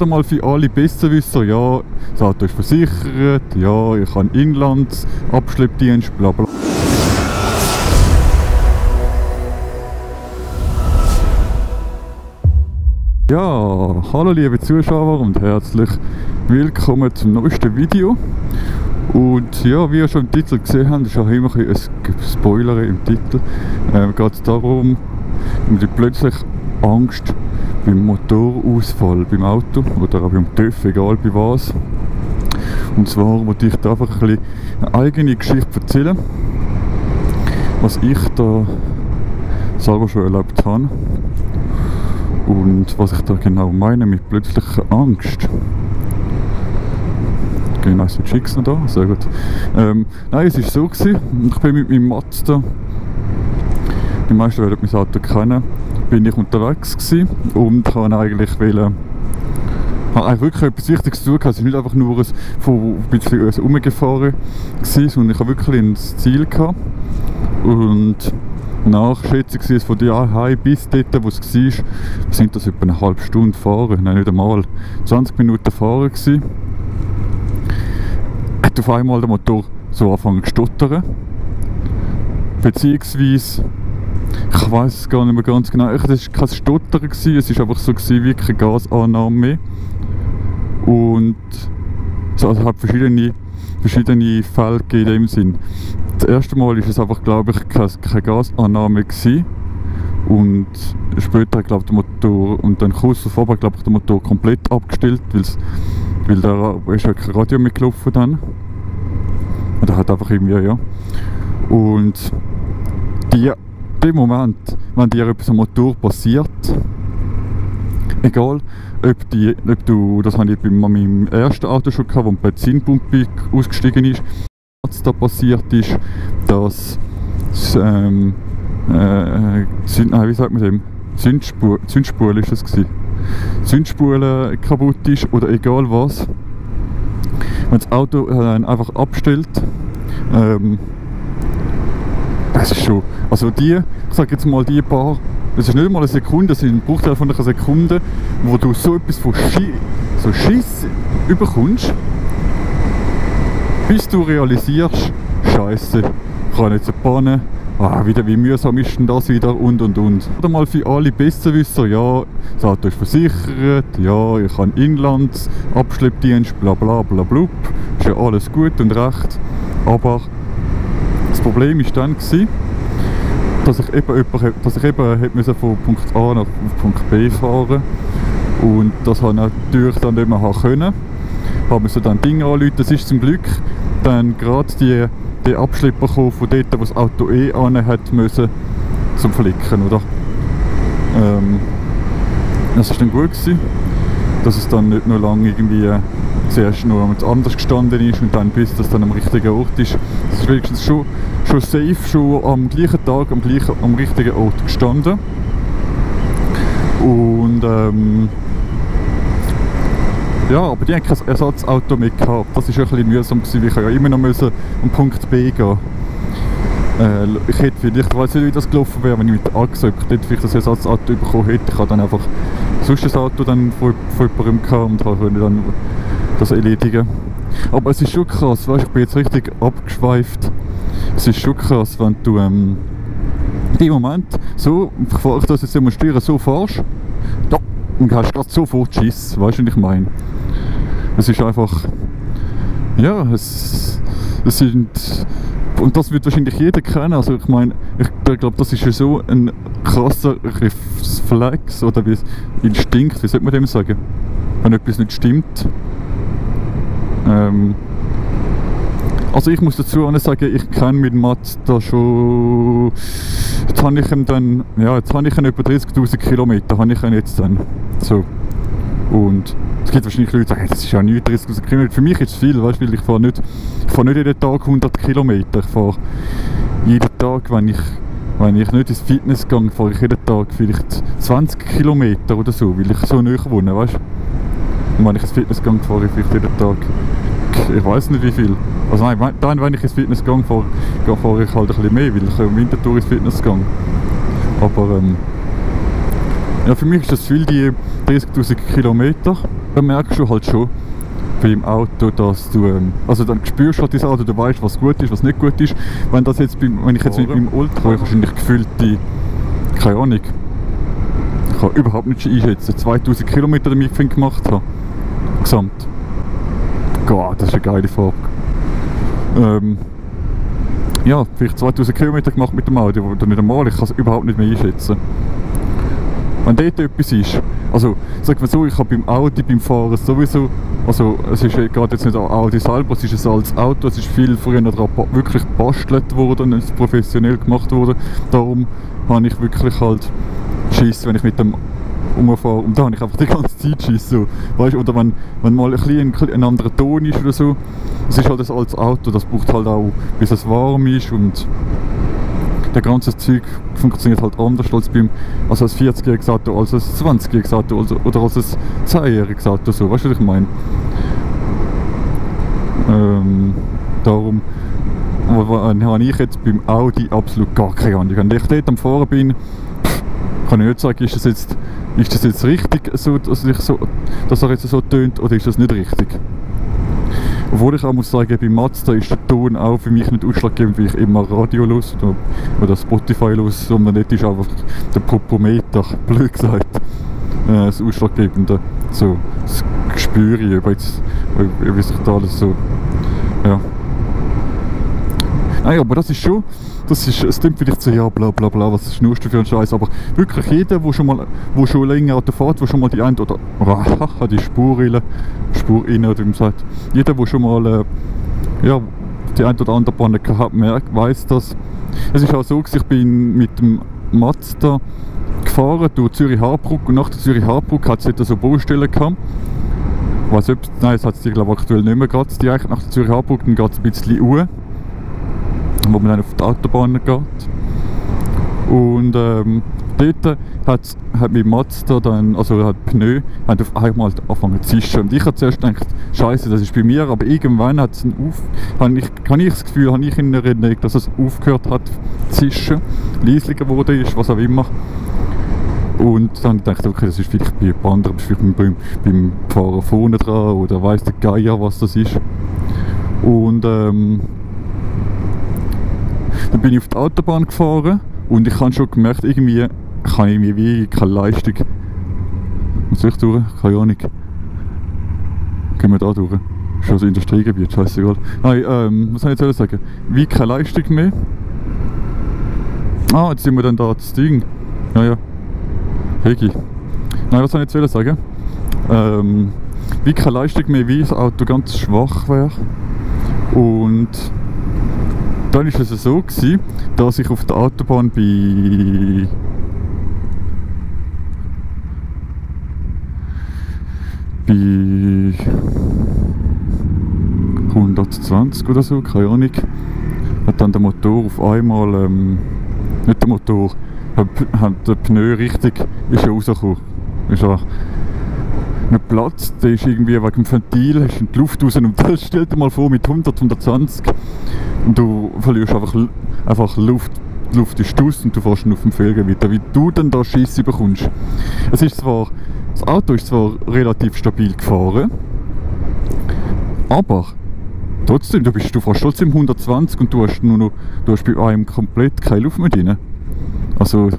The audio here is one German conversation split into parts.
Mal für alle Besserwisser, ja, das Auto ist versichert, ja, ich habe Inlandsabschleppdienst, bla bla. Ja, hallo liebe Zuschauer und herzlich willkommen zum neuesten Video. Und ja, wie ihr schon im Titel gesehen habt, ist auch immer ein Spoiler im Titel, geht es darum, um die plötzliche Angst beim Motorausfall beim Auto oder auch beim TÜV, egal bei was. Und zwar wollte ich da einfach ein bisschen eine eigene Geschichte erzählen, was ich da selber schon erlebt habe und was ich da genau meine mit plötzlicher Angst. Genau, ist Chicks noch da? Sehr gut. Nein, es war so gewesen, ich bin mit meinem Mazda, die meisten werden mein Auto kennen, bin ich unterwegs gewesen und habe eigentlich wirklich etwas Wichtiges zu tun gehabt. Es war nicht einfach nur ein bisschen rumgefahren, sondern ich habe wirklich ein Ziel gehabt. Und nach Schätzung war es von daheim bis dort, wo es war, sind das etwa eine halbe Stunde fahren, nein, nicht einmal, 20 Minuten fahren gewesen. Hat auf einmal der Motor so angefangen zu stottern. Beziehungsweise, ich weiß es gar nicht mehr ganz genau, es war kein Stottern, es war einfach so wie keine Gasannahme mehr. Und es hat verschiedene Fälle gegeben in dem Sinn. Das erste Mal war es einfach, glaube ich, keine Gasannahme gewesen. Und später, glaube ich, der Motor, und dann kurz davor, glaube ich, der Motor komplett abgestellt, weil da ist ja kein Radio mitgelaufen dann. Und er hat einfach irgendwie, ja. Und dem Moment, wenn dir etwas am Motor passiert, egal, ob du, das habe ich bei meinem ersten Auto schon gehabt, wo die Benzinpumpe ausgestiegen ist, was da passiert ist, dass wie sagt man dem? Zündspule ist es gewesen. Zündspule kaputt ist oder egal was. Wenn das Auto einfach abstellt, das ist schon, also ich sage jetzt mal die paar, das ist nicht mal eine Sekunde, das sind ein Bruchteil von einer Sekunde, wo du so etwas von Schiss überkommst, bis du realisierst, Scheiße, ich kann jetzt bannen, wie mühsam ist denn das wieder und. Oder mal für alle Besserwisser, ja, das Auto ist versichert, ja, ich habe Inlandsabschleppdienst, bla bla bla blub, ist ja alles gut und recht, aber das Problem war dann, dass ich eben von Punkt A nach Punkt B fahren und das habe natürlich dann nicht mehr können. Habe mir so dann Dinge angerufen, das ist zum Glück dann gerade die Abschlepper gekommen von dort, wo das Auto an hat müssen zum Flicken, oder? Das war dann gut gewesen, dass es dann nicht noch lange irgendwie zuerst noch anders gestanden ist und dann bis das dann am richtigen Ort ist. Es ist wenigstens schon safe, schon am gleichen Tag am richtigen Ort gestanden. Und ja, aber die haben kein Ersatzauto mehr gehabt. Das war ein bisschen mühsam gewesen, weil ich ja immer noch am Punkt B gehen. Ich weiß nicht, wie das gelaufen wäre, wenn ich mit der Achse, ob ich dort vielleicht das Ersatzauto bekommen hätte. Ich habe dann einfach sonst ein Auto dann von jemandem gehabt und konnte dann das erledigen. Aber es ist schon krass, weißt, ich bin jetzt richtig abgeschweift. Es ist schon krass, wenn du in dem Moment so, ich das jetzt demonstrieren, so fährst, da, und hast gerade sofort Schiss, weißt du, was ich meine? Es ist einfach, ja, es sind, und das wird wahrscheinlich jeder kennen, also ich meine, ich glaube, das ist ja so ein krasser Reflex oder wie Instinkt, wie sollte man dem sagen, wenn etwas nicht stimmt. Also ich muss dazu sagen, ich kenne mit Mazda schon, jetzt habe ich ihn etwa 30'000 Kilometer, habe ich ihn jetzt dann, so. Und es gibt wahrscheinlich Leute, die sagen, das ist ja nicht 30'000 Kilometer, für mich ist es viel, weißt, weil ich fahre nicht jeden Tag 100 Kilometer, ich fahre jeden Tag, wenn ich nicht ins Fitness gehe, fahre ich jeden Tag vielleicht 20 Kilometer oder so, weil ich so nahe wohne, weißt. Und wenn ich ins Fitness gehe, fahre ich vielleicht jeden Tag, ich weiß nicht wie viel. Also nein, dann, wenn ich ins Fitness gehe, fahre ich halt ein bisschen mehr, weil ich im Winterthur ins Fitness gehe. Aber ja, für mich ist das viel die 30'000 Kilometer, dann merkst du halt schon beim Auto, dass du, also dann spürst du halt das Auto, du weißt, was gut ist, was nicht gut ist. Wenn ich jetzt mit meinem Ultra, wahrscheinlich gefühlte, keine Ahnung, ich kann überhaupt nicht einschätzen, 2000 Kilometer damit gemacht habe, gesamt. Gott, das ist eine geile Frage. Ja, vielleicht 2000 Kilometer gemacht mit dem Auto, oder nicht einmal, ich kann es überhaupt nicht mehr einschätzen. Wenn dort etwas ist, also sagen wir so, ich habe beim Audi, beim Fahren sowieso, also es ist gerade jetzt nicht ein Audi selber, es ist ein altes Auto, es ist viel früher daran wirklich gebastelt worden, es ist professionell gemacht worden, darum habe ich wirklich halt Schiss, wenn ich mit dem umfahre, und da habe ich einfach die ganze Zeit Schiss, so, weißt, oder wenn mal ein anderer Ton ist oder so, es ist halt ein altes Auto, das braucht halt auch, bis es warm ist, und der ganze Zeug funktioniert halt anders als als ein 40-jähriges Auto, als ein 20-jähriges Auto oder als ein 10-jähriges Auto, so, weißt du, was ich meine? Darum habe ich jetzt beim Audi absolut gar keine Ahnung. Wenn ich dort am Fahren bin, kann ich nicht sagen, ist das jetzt richtig, so, dass er jetzt so tönt, oder ist das nicht richtig? Obwohl ich auch muss sagen, bei Mazda ist der Ton auch für mich nicht ausschlaggebend, wie ich immer Radio höre oder Spotify höre, sondern dort ist einfach der Popometer, blöd gesagt, das Ausschlaggebende. So, das spüre ich, wie sich da alles so, ja. Nein, aber das ist schon, es klingt vielleicht so, ja bla bla bla, was schnurst du für einen Scheiß, aber wirklich jeder, der schon länger Auto fährt, der schon mal die eine oder die Spurrinne, oder wie man sagt, jeder, der schon mal die eine oder andere Panne gehabt hat, weiss das. Es ist auch so, ich bin mit dem Mazda gefahren durch Zürich-Harbruck, und nach der Zürich-Harbruck hat es so Baustellen gehabt. Nein, es hat es glaube ich aktuell nicht mehr gerade, direkt nach der Zürich-Harbruck, dann geht es ein bisschen wo man dann auf die Autobahn geht. Und dort hat mit Mazda dann, also hat Pneu, hat auf einmal angefangen zu zischen. Und ich habe zuerst gedacht, Scheiße, das ist bei mir, aber irgendwann habe ich das Gefühl, habe ich in Erinnerung, dass es aufgehört hat zu zischen, leislicher geworden ist, was auch immer. Und dann dachte ich, okay, das ist vielleicht bei anderen, vielleicht beim Fahrer vorne dran, oder weiss der Geier, was das ist. Und dann bin ich auf die Autobahn gefahren und ich habe schon gemerkt, irgendwie keine Leistung. Muss ich durch? Keine Ahnung. Gehen wir da durch? Schon das Industriegebiet, scheißegal. Nein, was soll ich jetzt sagen? Wie keine Leistung mehr. Ah, jetzt sind wir dann da das Ding. Ja. Hegi. Nein, was soll ich jetzt sagen? Wie keine Leistung mehr, wie das Auto ganz schwach wäre. Und dann war es so gewesen, dass ich auf der Autobahn bei 120 oder so, keine Ahnung, hat dann der Motor auf einmal, nicht der Motor, hat der Pneu richtig, ist er rausgekommen. Ist er nicht Platz, der ist irgendwie wegen dem Ventil, ist in die Luft raus, und das stell dir mal vor mit 100, 120 und du verlierst einfach Luft, die Luft ist aus und du fährst auf dem Felgen weiter, wie du dann da Scheisse bekommst. Das Auto ist zwar relativ stabil gefahren, aber trotzdem, du fährst trotzdem 120 und du hast bei einem komplett keine Luft mehr drin. Also,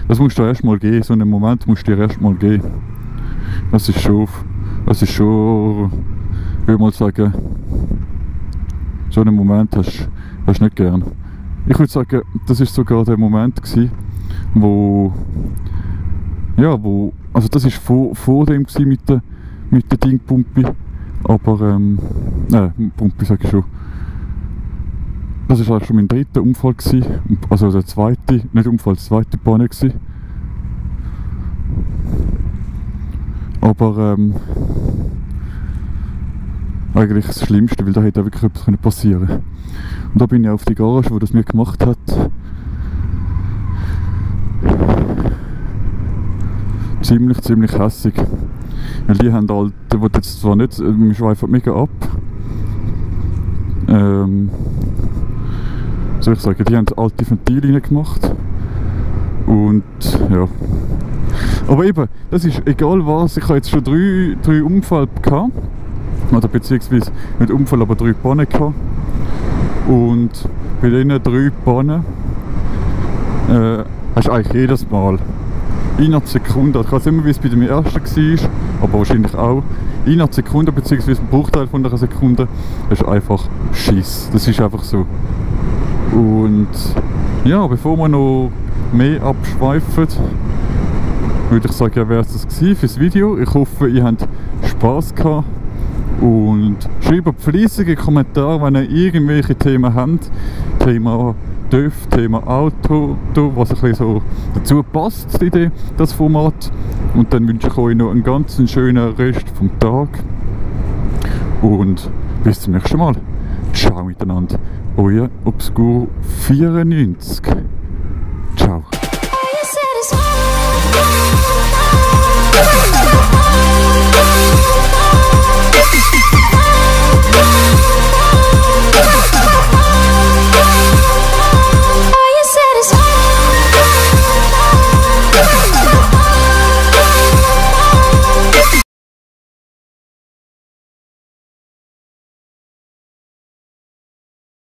das musst du erst mal gehen, so einen Moment musst du dir erst mal gehen. Das ist schon, ich würde mal sagen, so einen Moment hast du nicht gern. Ich würde sagen, das ist sogar der Moment gewesen, also das ist vor dem gewesen mit der Dingpumpe, aber, Pumpe sage ich schon. Das war auch schon mein dritter Unfall gewesen, also der zweite, nicht Unfall, die zweite Panne gewesen. Aber eigentlich das Schlimmste, weil da hätte wirklich etwas passieren können. Und da bin ich auf die Garage, wo das mir gemacht hat. Ziemlich hässig. Weil die haben halt, die wollen jetzt zwar nicht, wir schweifen mega ab. Soll ich sagen, die haben alte Ventile reingemacht. Und ja. Aber eben, das ist egal was, ich habe jetzt schon drei Unfälle gehabt. Oder beziehungsweise nicht Unfall, aber 3 Pannen gehabt. Und bei diesen 3 Pannen hast du eigentlich jedes Mal innerhalb Sekunden, ich weiß nicht mehr, wie es bei dem ersten war, aber wahrscheinlich auch, innerhalb Sekunden bzw. ein Bruchteil von einer Sekunde, das ist einfach Schiss. Das ist einfach so. Und ja, bevor wir noch mehr abschweifen, würde ich sagen, ja, wäre es das gewesen fürs Video. Ich hoffe, ihr habt Spass gehabt. Und schreibt fleissige Kommentare, wenn ihr irgendwelche Themen habt. Thema TÜV, Thema Auto, was ein bisschen so dazu passt, die Idee, das Format. Und dann wünsche ich euch noch einen ganz schönen Rest vom Tag. Und bis zum nächsten Mal. Ciao miteinander. Euer Obscur 94. Ciao.